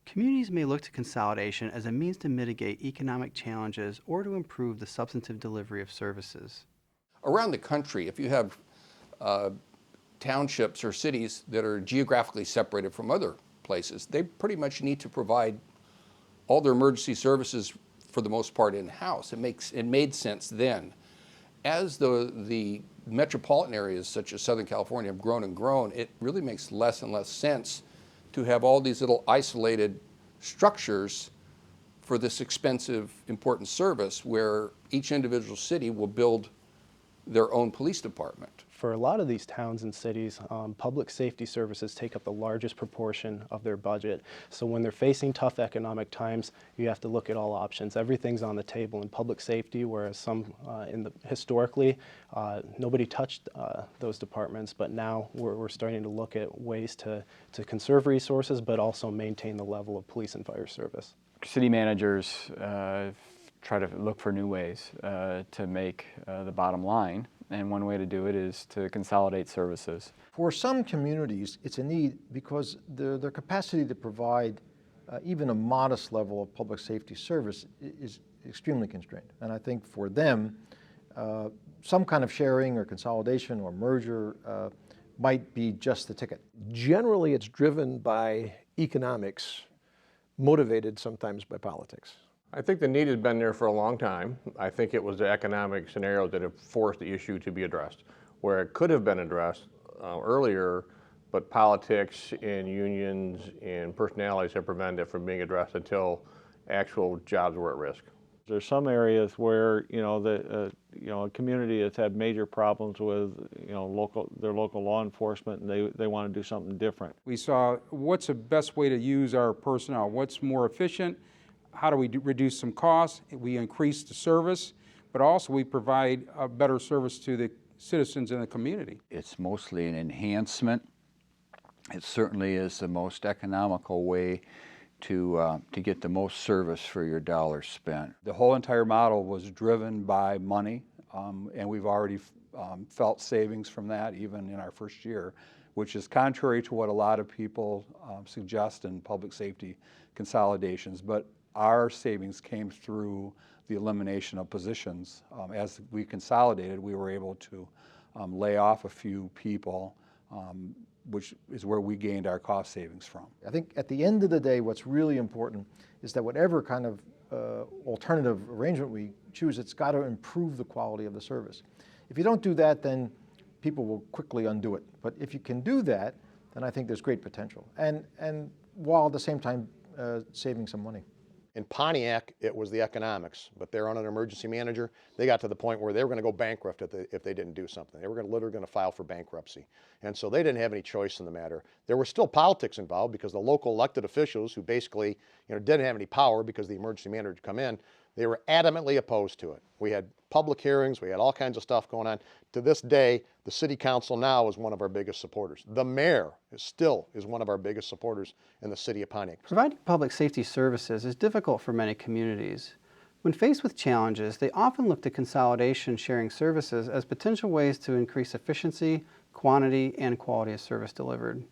Communities may look to consolidation as a means to mitigate economic challenges or to improve the substantive delivery of services. Around the country, if you have townships or cities that are geographically separated from other places, they pretty much need to provide all their emergency services for the most part in-house. It made sense then. As the metropolitan areas such as Southern California have grown and grown, it really makes less and less sense to have all these little isolated structures for this expensive, important service where each individual city will build their own police department. For a lot of these towns and cities, public safety services take up the largest proportion of their budget. So when they're facing tough economic times, you have to look at all options. Everything's on the table in public safety, whereas historically, nobody touched those departments, but now we're starting to look at ways to conserve resources, but also maintain the level of police and fire service. City managers try to look for new ways to make the bottom line. And one way to do it is to consolidate services. For some communities, it's a need because their capacity to provide even a modest level of public safety service is extremely constrained. And I think for them, some kind of sharing or consolidation or merger might be just the ticket. Generally, it's driven by economics, motivated sometimes by politics. I think the need has been there for a long time. I think it was the economic scenario that have forced the issue to be addressed, where it could have been addressed earlier, but politics and unions and personalities have prevented it from being addressed until actual jobs were at risk. There's some areas where a community has had major problems with their local law enforcement, and they want to do something different. We saw what's the best way to use our personnel, what's more efficient. How do we reduce some costs? We increase the service, but also we provide a better service to the citizens in the community. It's mostly an enhancement. It certainly is the most economical way to get the most service for your dollars spent. The whole entire model was driven by money, and we've already felt savings from that even in our first year, which is contrary to what a lot of people suggest in public safety consolidations. But our savings came through the elimination of positions. As we consolidated, we were able to lay off a few people, which is where we gained our cost savings from. I think at the end of the day, what's really important is that whatever kind of alternative arrangement we choose, it's got to improve the quality of the service. If you don't do that, then people will quickly undo it. But if you can do that, then I think there's great potential. And while at the same time saving some money. In Pontiac, it was the economics, but they're on an emergency manager. They got to the point where they were going to go bankrupt if they didn't do something. They were literally going to file for bankruptcy. And so they didn't have any choice in the matter. There was still politics involved because the local elected officials who basically didn't have any power because the emergency manager would come in, they were adamantly opposed to it. We had public hearings, we had all kinds of stuff going on. To this day, the city council now is one of our biggest supporters. The mayor still is one of our biggest supporters in the city of Pontiac. Providing public safety services is difficult for many communities. When faced with challenges, they often look to consolidation sharing services as potential ways to increase efficiency, quantity, and quality of service delivered.